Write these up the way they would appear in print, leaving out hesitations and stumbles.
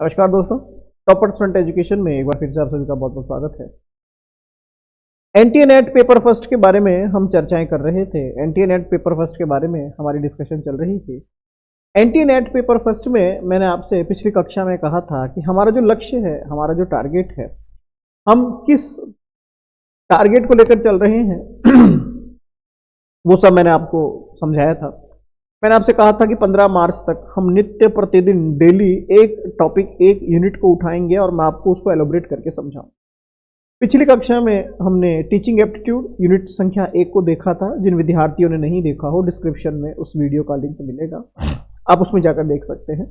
नमस्कार दोस्तों, toppers front education में एक बार फिर से आप सभी का बहुत बहुत स्वागत है। एनटीए नेट पेपर फर्स्ट के बारे में हम चर्चाएं कर रहे थे। एनटीए नेट पेपर फर्स्ट के बारे में हमारी डिस्कशन चल रही थी। एनटीए नेट पेपर फर्स्ट में मैंने आपसे पिछली कक्षा में कहा था कि हमारा जो लक्ष्य है, हमारा जो टारगेट है, हम किस टारगेट को लेकर चल रहे हैं वो सब मैंने आपको समझाया था। मैंने आपसे कहा था कि 15 मार्च तक हम नित्य प्रतिदिन डेली एक टॉपिक, एक यूनिट को उठाएंगे और मैं आपको उसको एलोबरेट करके समझाऊं। पिछली कक्षा में हमने टीचिंग एप्टीट्यूड यूनिट संख्या 1 को देखा था। जिन विद्यार्थियों ने नहीं देखा हो, डिस्क्रिप्शन में उस वीडियो का लिंक मिलेगा, आप उसमें जाकर देख सकते हैं।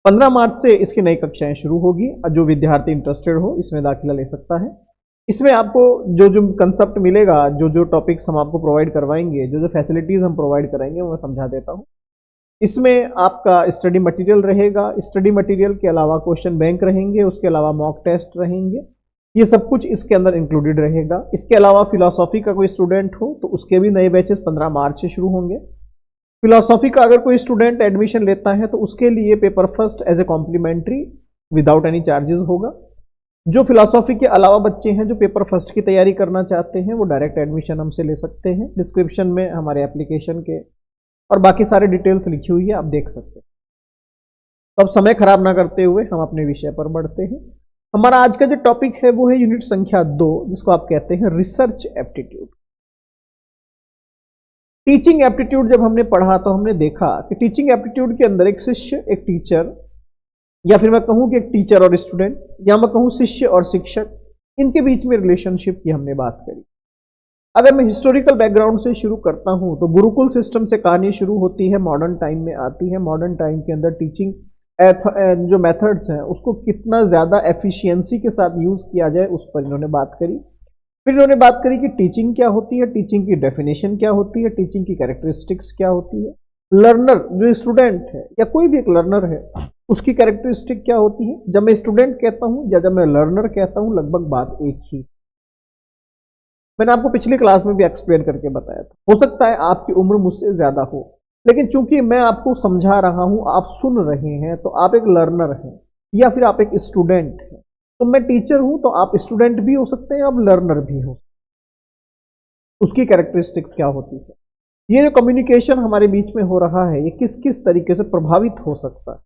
15 मार्च से इसकी नई कक्षाएं शुरू होगी। जो विद्यार्थी इंटरेस्टेड हो इसमें दाखिला ले सकता है। इसमें आपको जो जो कंसेप्ट मिलेगा, जो जो टॉपिक्स हम आपको प्रोवाइड करवाएंगे, जो जो फैसिलिटीज हम प्रोवाइड कराएंगे, वो मैं समझा देता हूँ। इसमें आपका स्टडी मटेरियल रहेगा। स्टडी मटेरियल के अलावा क्वेश्चन बैंक रहेंगे, उसके अलावा मॉक टेस्ट रहेंगे। ये सब कुछ इसके अंदर इंक्लूडेड रहेगा। इसके अलावा फिलॉसफी का कोई स्टूडेंट हो तो उसके भी नए बैचेस 15 मार्च से शुरू होंगे। फिलॉसफी का अगर कोई स्टूडेंट एडमिशन लेता है तो उसके लिए paper first as a complimentary without any charges होगा। जो फिलॉसफी के अलावा बच्चे हैं जो पेपर फर्स्ट की तैयारी करना चाहते हैं, वो डायरेक्ट एडमिशन हमसे ले सकते हैं। डिस्क्रिप्शन में हमारे एप्लीकेशन के और बाकी सारे डिटेल्स लिखी हुई है, आप देख सकते हैं। तो अब समय खराब ना करते हुए हम अपने विषय पर बढ़ते हैं। हमारा आज का जो टॉपिक है वो है यूनिट संख्या 2, जिसको आप कहते हैं रिसर्च एप्टीट्यूड। टीचिंग एप्टीट्यूड जब हमने पढ़ा तो हमने देखा कि टीचिंग एप्टीट्यूड के अंदर एक शिष्य, एक टीचर, या फिर मैं कहूं कि एक टीचर और स्टूडेंट, या मैं कहूं शिष्य और शिक्षक, इनके बीच में रिलेशनशिप की हमने बात करी। अगर मैं हिस्टोरिकल बैकग्राउंड से शुरू करता हूं तो गुरुकुल सिस्टम से कहानी शुरू होती है, मॉडर्न टाइम में आती है। मॉडर्न टाइम के अंदर टीचिंग जो मेथड्स हैं उसको कितना ज्यादा एफिशिएंसी के साथ यूज किया जाए उस पर इन्होंने बात करी। फिर इन्होंने बात करी कि टीचिंग क्या होती है, टीचिंग की डेफिनेशन क्या होती है, टीचिंग की कैरेक्टरिस्टिक्स क्या होती है, लर्नर जो स्टूडेंट है या कोई भी एक लर्नर है उसकी कैरेक्टरिस्टिक क्या होती है। जब मैं स्टूडेंट कहता हूं या जब मैं लर्नर कहता हूं, लगभग बात एक ही। मैंने आपको पिछली क्लास में भी एक्सप्लेन करके बताया था। हो सकता है आपकी उम्र मुझसे ज्यादा हो, लेकिन चूंकि मैं आपको समझा रहा हूं, आप सुन रहे हैं, तो आप एक लर्नर हैं या फिर आप एक स्टूडेंट हैं। तो मैं टीचर हूं तो आप स्टूडेंट भी हो सकते हैं, आप लर्नर भी हो। उसकी कैरेक्टरिस्टिक्स क्या होती है, ये जो कम्युनिकेशन हमारे बीच में हो रहा है, ये किस किस तरीके से प्रभावित हो सकता है,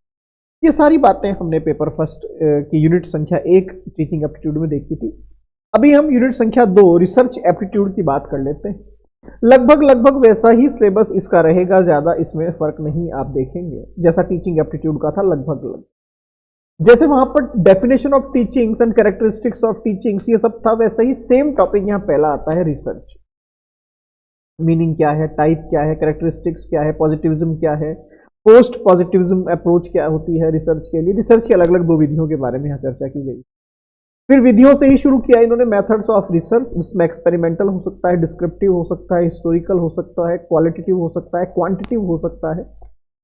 ये सारी बातें हमने पेपर फर्स्ट की यूनिट संख्या 1 टीचिंग एप्टीट्यूड में देखी थी। अभी हम यूनिट संख्या 2 रिसर्च एप्टीट्यूड की बात कर लेते हैं। लगभग वैसा ही सिलेबस इसका रहेगा, ज्यादा इसमें फर्क नहीं आप देखेंगे, जैसा टीचिंग एप्टीट्यूड का था लगभग। जैसे वहां पर definition of teachings and characteristics of teachings ये सब था, वैसा ही सेम टॉपिक यहाँ पहला आता है, रिसर्च। मीनिंग क्या है, टाइप क्या है, कैरेक्टरिस्टिक्स क्या है, पॉजिटिविज्म क्या है, पोस्ट पॉजिटिविज्म अप्रोच क्या होती है रिसर्च के लिए। रिसर्च की अलग अलग 2 विधियों के बारे में यहाँ चर्चा की गई। फिर विधियों से ही शुरू किया इन्होंने मेथड्स ऑफ रिसर्च, जिसमें एक्सपेरिमेंटल हो सकता है, डिस्क्रिप्टिव हो सकता है, हिस्टोरिकल हो सकता है, क्वालिटेटिव हो सकता है, क्वांटिटिव हो सकता है,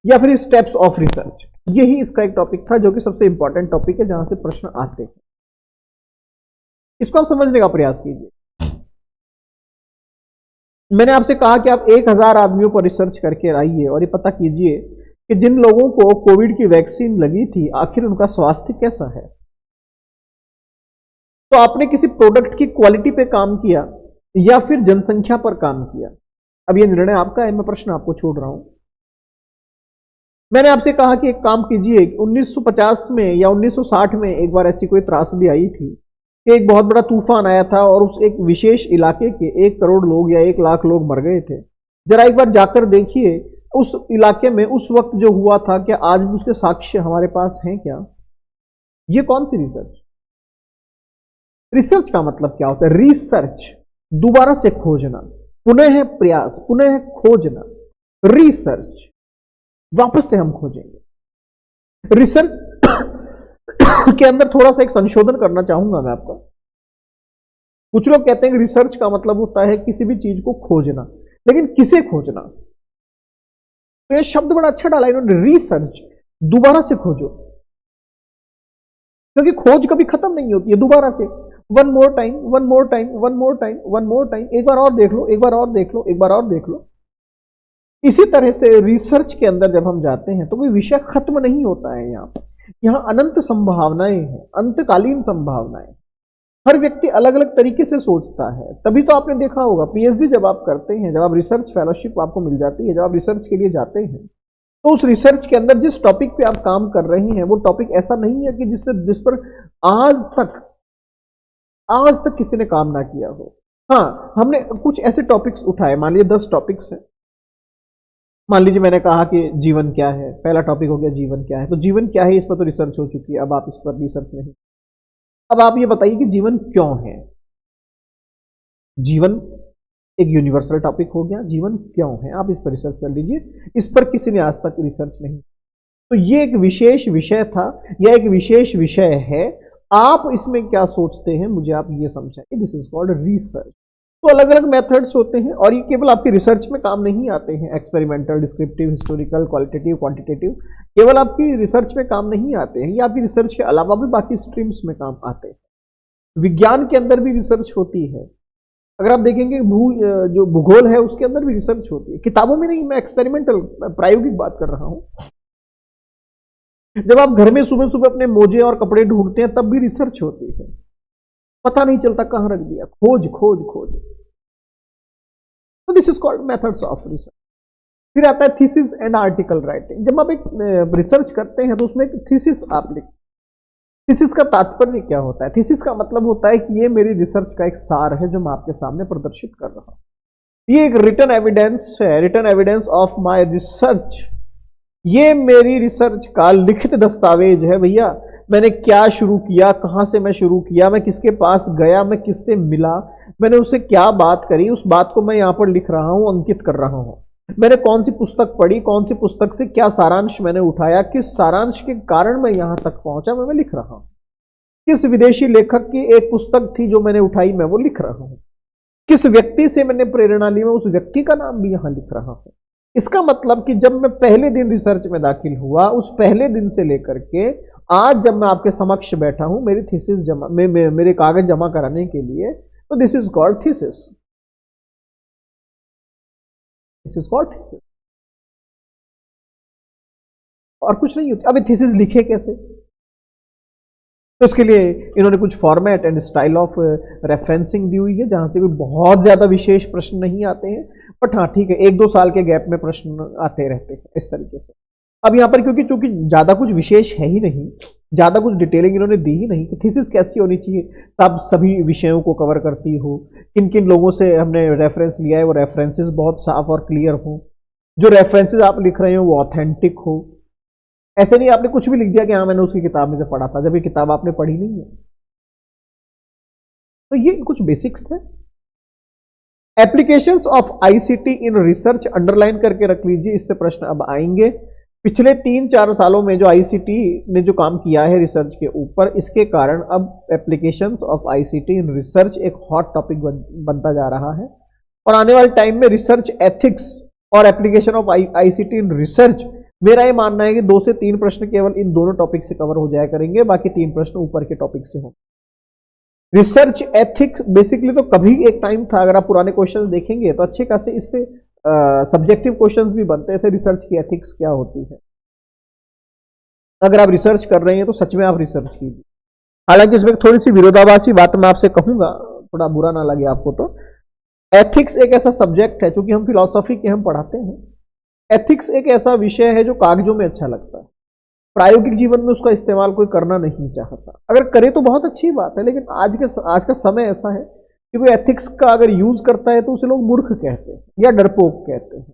या फिर स्टेप्स ऑफ रिसर्च। यही इसका एक टॉपिक था जो कि सबसे इंपॉर्टेंट टॉपिक है, जहां से प्रश्न आते हैं। इसको आप समझने का प्रयास कीजिए। मैंने आपसे कहा कि आप 1000 आदमियों पर रिसर्च करके आइए और ये पता कीजिए कि जिन लोगों को कोविड की वैक्सीन लगी थी, आखिर उनका स्वास्थ्य कैसा है। तो आपने किसी प्रोडक्ट की क्वालिटी पे काम किया या फिर जनसंख्या पर काम किया, अब ये निर्णय आपका है, मैं प्रश्न आपको छोड़ रहा हूं। मैंने आपसे कहा कि एक काम कीजिए, 1950 में या 1960 में एक बार ऐसी कोई त्रासदी आई थी कि एक बहुत बड़ा तूफान आया था और उस एक विशेष इलाके के 1 करोड़ लोग या 1 लाख लोग मर गए थे। जरा एक बार जाकर देखिए उस इलाके में उस वक्त जो हुआ था, क्या आज भी उसके साक्ष्य हमारे पास हैं क्या? ये कौन सी रिसर्च? रिसर्च का मतलब क्या होता है? रिसर्च, दोबारा से खोजना, पुनः प्रयास, पुनः खोजना। रिसर्च, वापस से हम खोजेंगे। रिसर्च के अंदर थोड़ा सा एक संशोधन करना चाहूंगा मैं आपका। कुछ लोग कहते हैं कि रिसर्च का मतलब होता है किसी भी चीज को खोजना, लेकिन किसे खोजना? तो ये शब्द बड़ा अच्छा डाला इन्होंने, रिसर्च, दोबारा से खोजो, क्योंकि खोज कभी खत्म नहीं होती है। दोबारा से, one more time, one more time, one more time, one more time, एक बार और देख लो, एक बार और देख लो, एक बार और देख लो। इसी तरह से रिसर्च के अंदर जब हम जाते हैं तो कोई विषय खत्म नहीं होता है। यहाँ पर यहां अनंत संभावनाएं हैं, अंतकालीन संभावनाएं। हर व्यक्ति अलग अलग तरीके से सोचता है। तभी तो आपने देखा होगा पीएचडी जब आप करते हैं, जब आप रिसर्च फेलोशिप आपको मिल जाती है, जब आप रिसर्च के लिए जाते हैं, तो उस रिसर्च के अंदर जिस टॉपिक पे आप काम कर रहे हैं वो टॉपिक ऐसा नहीं है कि जिस पर आज तक किसी ने काम ना किया हो। हाँ, हमने कुछ ऐसे टॉपिक्स उठाए, मान लीजिए 10 टॉपिक्स हैं। मान लीजिए मैंने कहा कि जीवन क्या है, पहला टॉपिक हो गया जीवन क्या है। तो जीवन क्या है इस पर तो रिसर्च हो चुकी है, अब आप इस पर रिसर्च नहीं। अब आप ये बताइए कि जीवन क्यों है। जीवन एक यूनिवर्सल टॉपिक हो गया, जीवन क्यों है आप इस पर रिसर्च कर लीजिए, इस पर किसी ने आज तक रिसर्च नहीं। तो ये एक विशेष विषय था, यह एक विशेष विषय है। आप इसमें क्या सोचते हैं मुझे आप ये समझाइए। This is called research. तो अलग अलग मेथड्स होते हैं और ये केवल आपकी रिसर्च में काम नहीं आते हैं। Experimental, descriptive, historical, qualitative, quantitative, केवल आपकी रिसर्च में काम नहीं आते हैं, ये आपकी रिसर्च के अलावा भी बाकी स्ट्रीम्स में काम आते हैं। विज्ञान के अंदर भी रिसर्च होती है। अगर आप देखेंगे जो भूगोल है उसके अंदर भी रिसर्च होती है, किताबों में नहीं, मैं एक्सपेरिमेंटल प्रायोगिक बात कर रहा हूं। जब आप घर में सुबह सुबह अपने मोजे और कपड़े ढूंढते हैं तब भी रिसर्च होती है, पता नहीं चलता कहां रख दिया, खोज खोज खोज। तो this is called methods of research. फिर आता है थीसिस एंड आर्टिकल राइटिंग। जब आप एक रिसर्च करते हैं तो उसमें एक थीसिस आप लिखते हैं। थीसिस का तात्पर्य क्या होता है? थीसिस का मतलब होता है कि ये मेरी रिसर्च का एक सार है जो मैं आपके सामने प्रदर्शित कर रहा हूं। ये एक रिटन एविडेंस है, written evidence of my research. ये मेरी रिसर्च का लिखित दस्तावेज है भैया। मैंने क्या शुरू किया, कहां से मैं शुरू किया, मैं किसके पास गया, मैं किससे मिला, मैंने उससे क्या बात करी, उस बात को मैं यहां पर लिख रहा हूं, अंकित कर रहा हूं। मैंने कौन सी पुस्तक पढ़ी, कौन सी पुस्तक से क्या सारांश मैंने उठाया, किस सारांश के कारण मैं यहां तक पहुंचा, मैं लिख रहा हूं। किस विदेशी लेखक की एक पुस्तक थी जो मैंने उठाई, मैं वो लिख रहा हूं। किस व्यक्ति से मैंने प्रेरणा ली, मैं उस व्यक्ति का नाम भी यहां लिख रहा हूं। इसका मतलब कि जब मैं पहले दिन रिसर्च में दाखिल हुआ, उस पहले दिन से लेकर के आज जब मैं आपके समक्ष बैठा हूं मेरी थीसिस जमा मेरे कागज जमा कराने के लिए, तो this is called thesis. This is called thesis. और कुछ नहीं होती। अब थीसिस लिखे कैसे? तो इसके लिए इन्होंने कुछ format and style of referencing दी हुई है, जहां से कोई बहुत ज्यादा विशेष प्रश्न नहीं आते हैं, बट हाँ ठीक है, 1-2 साल के गैप में प्रश्न आते रहते हैं इस तरीके से। अब यहाँ पर क्योंकि ज्यादा कुछ विशेष है ही नहीं, ज्यादा कुछ डिटेलिंग इन्होंने दी ही नहीं, कि थीसिस कैसी होनी चाहिए, सब सभी विषयों को कवर करती हो, किन किन लोगों से हमने रेफरेंस लिया है वो रेफरेंसेस बहुत साफ और क्लियर हो, जो रेफरेंसेस आप लिख रहे हो वो ऑथेंटिक हो। ऐसे नहीं आपने कुछ भी लिख दिया कि हाँ मैंने उसकी किताब में से पढ़ा था, जब ये किताब आपने पढ़ी नहीं है। तो ये कुछ बेसिक्स थे। Applications of ICT in research underline करके रख लीजिए, इससे प्रश्न अब आएंगे। पिछले 3-4 सालों में जो आईसीटी ने जो काम किया है रिसर्च के ऊपर, इसके कारण अब applications of ICT in research एक हॉट टॉपिक बनता जा रहा है। और आने वाले टाइम में रिसर्च एथिक्स और application of ICT in research, मेरा ये मानना है कि 2 से 3 प्रश्न केवल इन दोनों टॉपिक से कवर हो जाया करेंगे, बाकी 3 प्रश्न ऊपर के टॉपिक से होंगे। रिसर्च एथिक्स बेसिकली तो कभी एक टाइम था, अगर आप पुराने क्वेश्चन देखेंगे तो अच्छे खासे इससे सब्जेक्टिव क्वेश्चंस भी बनते थे, रिसर्च की एथिक्स क्या होती है। अगर आप रिसर्च कर रहे हैं तो सच में आप रिसर्च कीजिए। हालांकि इसमें थोड़ी सी विरोधाभासी बात मैं आपसे कहूंगा, थोड़ा बुरा ना लगे आपको, तो एथिक्स एक ऐसा सब्जेक्ट है, क्योंकि हम फिलॉसफी के हम पढ़ाते हैं, एथिक्स एक ऐसा विषय है जो कागजों में अच्छा लगता है, प्रायोगिक जीवन में उसका इस्तेमाल कोई करना नहीं चाहता। अगर करे तो बहुत अच्छी बात है, लेकिन आज का समय ऐसा है कि कोई एथिक्स का अगर यूज करता है तो उसे लोग मूर्ख कहते हैं, या डरपोक कहते हैं,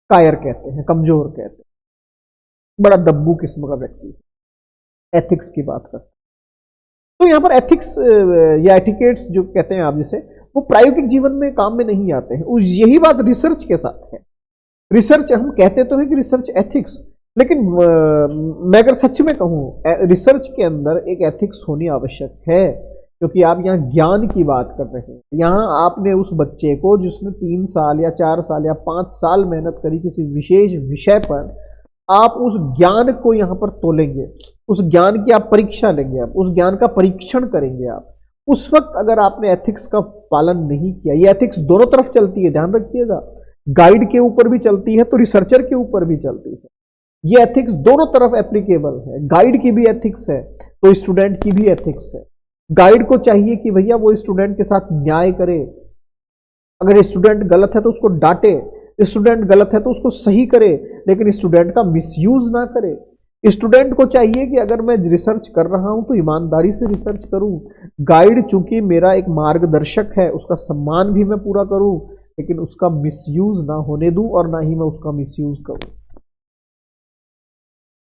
कायर कहते हैं, कमजोर कहते हैं, बड़ा दब्बू किस्म का व्यक्ति एथिक्स की बात करते हैं। तो यहां पर एथिक्स या एटिकेट्स जो कहते हैं आप जिसे, वो प्रायोगिक जीवन में काम में नहीं आते हैं। यही बात रिसर्च के साथ है। रिसर्च हम कहते तो है कि रिसर्च एथिक्स, लेकिन मैं अगर सच में कहूं रिसर्च के अंदर एक एथिक्स होनी आवश्यक है, क्योंकि आप यहाँ ज्ञान की बात कर रहे हैं। यहाँ आपने उस बच्चे को जिसने 3 साल या 4 साल या 5 साल मेहनत करी किसी विशेष विषय पर, आप उस ज्ञान को यहाँ पर तोलेंगे, उस ज्ञान की आप परीक्षा लेंगे, आप उस ज्ञान का परीक्षण करेंगे। आप उस वक्त अगर आपने एथिक्स का पालन नहीं किया, ये एथिक्स दोनों तरफ चलती है, ध्यान रखिएगा, गाइड के ऊपर भी चलती है तो रिसर्चर के ऊपर भी चलती है। ये एथिक्स दोनों तरफ एप्लीकेबल है, गाइड की भी एथिक्स है तो स्टूडेंट की भी एथिक्स है। गाइड को चाहिए कि भैया वो स्टूडेंट के साथ न्याय करे, अगर स्टूडेंट गलत है तो उसको डांटे, स्टूडेंट गलत है तो उसको सही करे, लेकिन स्टूडेंट का मिसयूज ना करे। स्टूडेंट को चाहिए कि अगर मैं रिसर्च कर रहा हूं तो ईमानदारी से रिसर्च करूं। गाइड चूंकि मेरा एक मार्गदर्शक है, उसका सम्मान भी मैं पूरा करूं, लेकिन उसका मिसयूज ना होने दूं और ना ही मैं उसका मिसयूज करूं।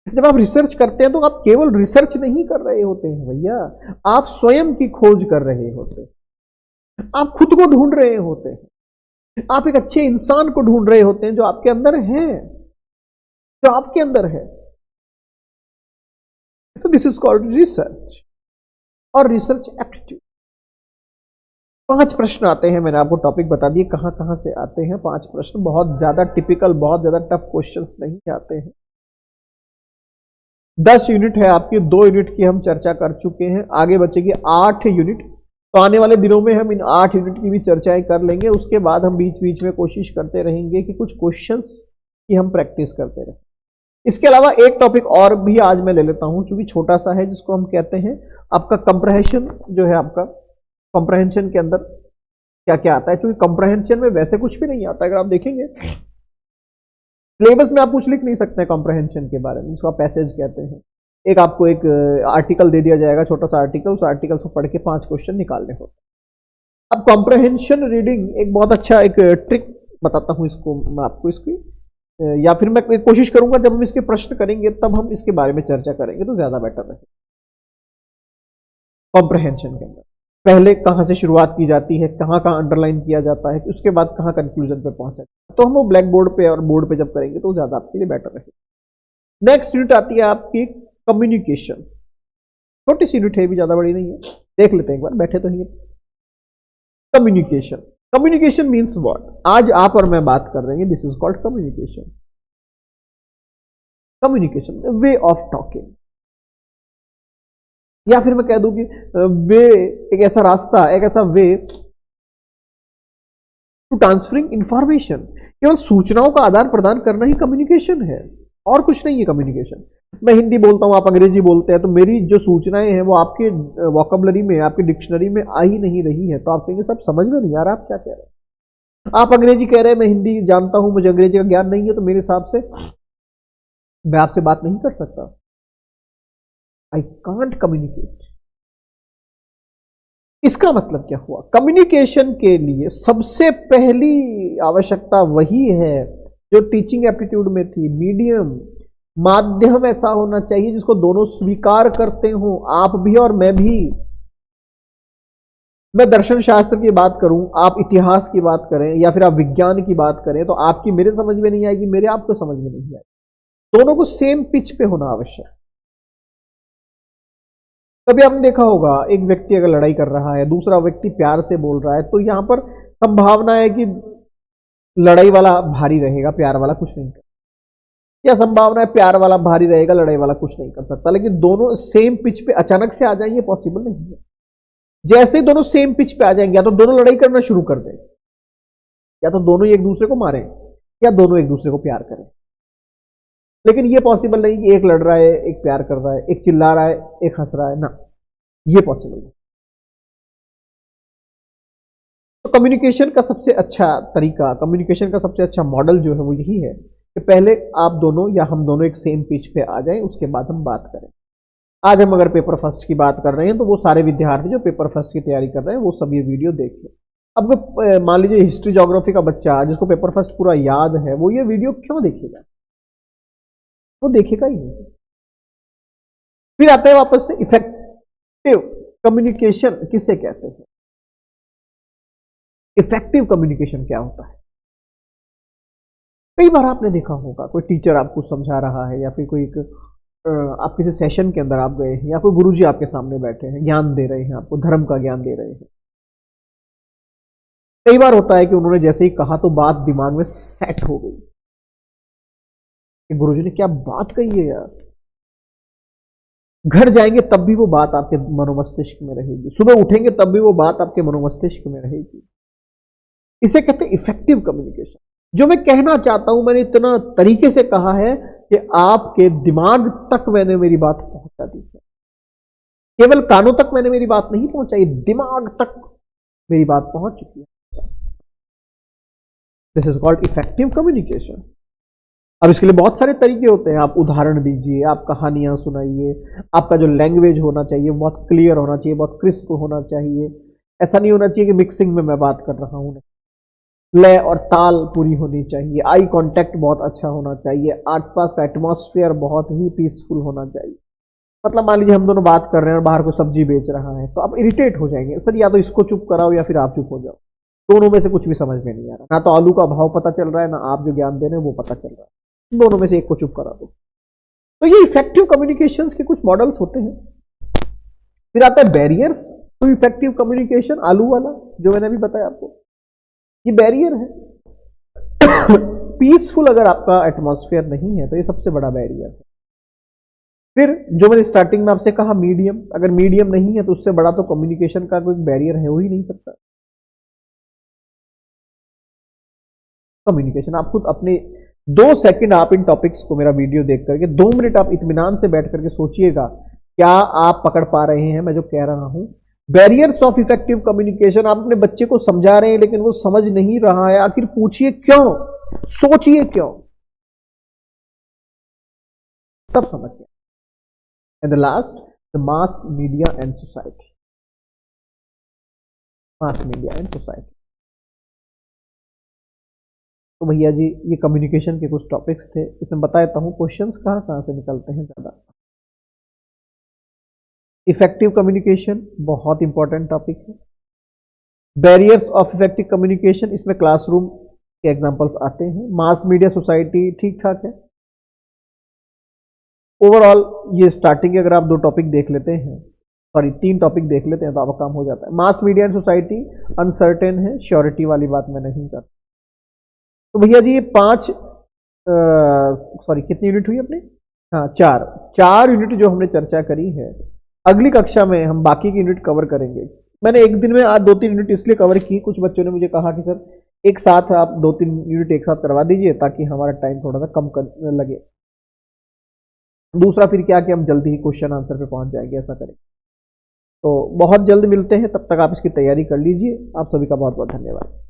जब आप रिसर्च करते हैं तो आप केवल रिसर्च नहीं कर रहे होते हैं भैया, आप स्वयं की खोज कर रहे होते हैं, आप खुद को ढूंढ रहे होते हैं, आप एक अच्छे इंसान को ढूंढ रहे होते हैं जो आपके अंदर है, जो आपके अंदर है। तो दिस इज कॉल्ड रिसर्च और रिसर्च एप्टीट्यूड। 5 प्रश्न आते हैं, मैंने आपको टॉपिक बता दिए कहां कहां से आते हैं। 5 प्रश्न बहुत ज्यादा टिपिकल, बहुत ज्यादा टफ क्वेश्चंस नहीं आते हैं। 10 यूनिट है आपकी, 2 यूनिट की हम चर्चा कर चुके हैं, आगे बचेगी 8 यूनिट। तो आने वाले दिनों में हम इन 8 यूनिट की भी चर्चाएं कर लेंगे। उसके बाद हम बीच बीच में कोशिश करते रहेंगे कि कुछ क्वेश्चंस की हम प्रैक्टिस करते रहें। इसके अलावा एक टॉपिक और भी आज मैं ले लेता हूं, क्योंकि छोटा सा है, जिसको हम कहते हैं आपका कंप्रहेंशन। जो है आपका कंप्रहेंशन के अंदर क्या क्या आता है, क्योंकि कंप्रहेंशन में वैसे कुछ भी नहीं आता। अगर आप देखेंगे सिलेबस में आप कुछ लिख नहीं सकते कंप्रहेंशन के बारे में, जिसको आप पैसेज कहते हैं। एक आपको एक आर्टिकल दे दिया जाएगा, छोटा सा आर्टिकल, उस आर्टिकल से पढ़ के 5 क्वेश्चन निकालने होते हैं। अब कॉम्प्रहेंशन रीडिंग एक बहुत अच्छा एक ट्रिक बताता हूं इसको मैं आपको, इसकी या फिर मैं कोशिश करूंगा जब हम इसके प्रश्न करेंगे तब हम इसके बारे में चर्चा करेंगे तो ज्यादा बेटर रहेगा। कॉम्प्रहेंशन के अंदर पहले कहां से शुरुआत की जाती है, कहां कहां अंडरलाइन किया जाता है, उसके बाद कहां कंक्लूजन पे पहुंचा जाता है, तो हम वो ब्लैक बोर्ड पे और बोर्ड पे जब करेंगे तो ज्यादा आपके लिए बेटर रहेगा। नेक्स्ट यूनिट आती है आपकी कम्युनिकेशन। छोटी सी यूनिट है, भी ज्यादा बड़ी नहीं है, देख लेते हैं एक बार, बैठे तो ही। कम्युनिकेशन, कम्युनिकेशन मीन्स व्हाट, आज आप और मैं बात कर रहे हैं, this is called communication. Communication way of talking, या फिर मैं कह दूं कि वे एक ऐसा रास्ता, एक ऐसा वे टू ट्रांसफरिंग इंफॉर्मेशन। केवल सूचनाओं का आदान प्रदान करना ही कम्युनिकेशन है, और कुछ नहीं है कम्युनिकेशन। मैं हिंदी बोलता हूं, आप अंग्रेजी बोलते हैं, तो मेरी जो सूचनाएं हैं वो आपके वोकैबुलरी में, आपकी डिक्शनरी में आ ही नहीं रही है, तो आप कहेंगे सब समझ में नहीं आ रहा आप क्या कह रहे हैं। आप अंग्रेजी कह रहे हैं, मैं हिंदी जानता हूं, मुझे अंग्रेजी का ज्ञान नहीं है, तो मेरे हिसाब से मैं आपसे बात नहीं कर सकता। I can't communicate. इसका मतलब क्या हुआ, कम्युनिकेशन के लिए सबसे पहली आवश्यकता वही है जो टीचिंग एप्टीट्यूड में थी, मीडियम, माध्यम ऐसा होना चाहिए जिसको दोनों स्वीकार करते हो, आप भी और मैं भी। मैं दर्शन शास्त्र की बात करूं, आप इतिहास की बात करें, या फिर आप विज्ञान की बात करें, तो आपकी मेरे समझ में नहीं आएगी, मेरे आपको समझ में नहीं आएगी। दोनों को सेम पिच पे होना आवश्यक। कभी आपने देखा होगा एक व्यक्ति अगर लड़ाई कर रहा है, दूसरा व्यक्ति प्यार से बोल रहा है, तो यहां पर संभावना है कि लड़ाई वाला भारी रहेगा, प्यार वाला कुछ नहीं कर, या संभावना है प्यार वाला भारी रहेगा, लड़ाई वाला कुछ नहीं कर सकता। लेकिन दोनों सेम पिच पे अचानक से आ जाएंगे, पॉसिबल नहीं है। जैसे ही दोनों सेम पिच पे आ जाएंगे, या तो दोनों लड़ाई करना शुरू कर दें, या तो दोनों एक दूसरे को मारें, या दोनों एक दूसरे को प्यार करें। लेकिन ये पॉसिबल नहीं कि एक लड़ रहा है, एक प्यार कर रहा है, एक चिल्ला रहा है, एक हंस रहा है, ना, ये पॉसिबल नहीं। तो कम्युनिकेशन का सबसे अच्छा तरीका, कम्युनिकेशन का सबसे अच्छा मॉडल जो है वो यही है कि पहले आप दोनों या हम दोनों एक सेम पिच पे आ जाएं, उसके बाद हम बात करें। आज हम अगर पेपर फर्स्ट की बात कर रहे हैं तो वो सारे विद्यार्थी जो पेपर फर्स्ट की तैयारी कर रहे हैं वो सब ये वीडियो देखें। अब मान लीजिए हिस्ट्री ज्योग्राफी का बच्चा जिसको पेपर फर्स्ट पूरा याद है, वो ये वीडियो क्यों देखेगा, वो देखेगा ही नहीं। फिर आता है वापस से इफेक्टिव कम्युनिकेशन किसे कहते हैं, इफेक्टिव कम्युनिकेशन क्या होता है। कई बार आपने देखा होगा कोई टीचर आपको समझा रहा है, या फिर कोई आप किसी सेशन के अंदर आप गए हैं, या कोई गुरुजी आपके सामने बैठे हैं, ज्ञान दे रहे हैं, आपको धर्म का ज्ञान दे रहे हैं। कई बार होता है कि उन्होंने जैसे ही कहा तो बात दिमाग में सेट हो गई कि गुरुजी ने क्या बात कही है यार। घर जाएंगे तब भी वो बात आपके मनोमस्तिष्क में रहेगी, सुबह उठेंगे तब भी वो बात आपके मनोमस्तिष्क में रहेगी। इसे कहते हैं इफेक्टिव कम्युनिकेशन। जो मैं कहना चाहता हूं मैंने इतना तरीके से कहा है कि कि आपके दिमाग तक मैंने मेरी बात पहुंचा दी है। केवल कानों तक मैंने मेरी बात नहीं पहुंचाई, दिमाग तक मेरी बात पहुंच चुकी है। This is called effective communication. अब इसके लिए बहुत सारे तरीके होते हैं। आप उदाहरण दीजिए, आप कहानियां सुनाइए, आपका जो लैंग्वेज होना चाहिए बहुत क्लियर होना चाहिए, बहुत क्रिस्प होना चाहिए। ऐसा नहीं होना चाहिए कि मिक्सिंग में मैं बात कर रहा हूं। लय और ताल पूरी होनी चाहिए, आई कांटेक्ट बहुत अच्छा होना चाहिए, आसपास का एटमॉस्फेयर बहुत ही पीसफुल होना चाहिए। मतलब मान लीजिए हम दोनों बात कर रहे हैं और बाहर को सब्जी बेच रहा है, तो आप इरिटेट हो जाएंगे, सर या तो इसको चुप कराओ या फिर आप चुप हो जाओ। दोनों में से कुछ भी समझ में नहीं आ रहा, ना तो आलू का भाव पता चल रहा है, ना आप जो ज्ञान दे रहे हैं वो पता चल रहा है। दोनों में से एक को चुप करा दो। तो ये इफेक्टिव कम्युनिकेशन के कुछ मॉडल्स होते हैं। फिर आता है बैरियर्स टू इफेक्टिव कम्युनिकेशन, आलू वाला जो मैंने अभी बताया आपको, ये बैरियर है। पीसफुल अगर आपका एटमॉस्फेयर नहीं है तो ये सबसे बड़ा बैरियर है। फिर जो मैंने स्टार्टिंग में आपसे कहा मीडियम, अगर मीडियम नहीं है तो उससे बड़ा तो कम्युनिकेशन का कोई बैरियर है हो ही नहीं सकता। कम्युनिकेशन आप खुद अपने 2 सेकंड आप इन टॉपिक्स को मेरा वीडियो देख करके 2 मिनट आप इत्मीनान से बैठ करके सोचिएगा, क्या आप पकड़ पा रहे हैं मैं जो कह रहा हूं। बैरियर्स ऑफ इफेक्टिव कम्युनिकेशन, आप अपने बच्चे को समझा रहे हैं लेकिन वो समझ नहीं रहा है, आखिर पूछिए क्यों, सोचिए क्यों, तब समझ गया। And the last, the mass media and society. Mass media and society, तो भैया जी ये कम्युनिकेशन के कुछ टॉपिक्स थे। इसमें बता देता हूं क्वेश्चंस कहां कहां से निकलते हैं ज्यादा। इफेक्टिव कम्युनिकेशन बहुत इंपॉर्टेंट टॉपिक है। बैरियर्स ऑफ इफेक्टिव कम्युनिकेशन, इसमें क्लासरूम के एग्जांपल्स आते हैं। मास मीडिया सोसाइटी ठीक ठाक है। ओवरऑल ये स्टार्टिंग अगर आप 2 टॉपिक देख लेते हैं, सॉरी 3 टॉपिक देख लेते हैं तो आपका काम हो जाता है। Mass media and society uncertain है, श्योरिटी वाली बात मैं नहीं करता। तो भैया जी ये 5 सॉरी कितनी यूनिट हुई अपनी, हाँ 4 यूनिट जो हमने चर्चा करी है। अगली कक्षा में हम बाकी की यूनिट कवर करेंगे। मैंने एक दिन में आज 2-3 यूनिट इसलिए कवर की, कुछ बच्चों ने मुझे कहा कि सर एक साथ आप 2-3 यूनिट एक साथ करवा दीजिए ताकि हमारा टाइम थोड़ा सा कम लगे। दूसरा फिर क्या कि हम जल्दी ही क्वेश्चन आंसर पे पहुंच जाएंगे, ऐसा करें। तो बहुत जल्द मिलते हैं, तब तक आप इसकी तैयारी कर लीजिए। आप सभी का बहुत बहुत धन्यवाद।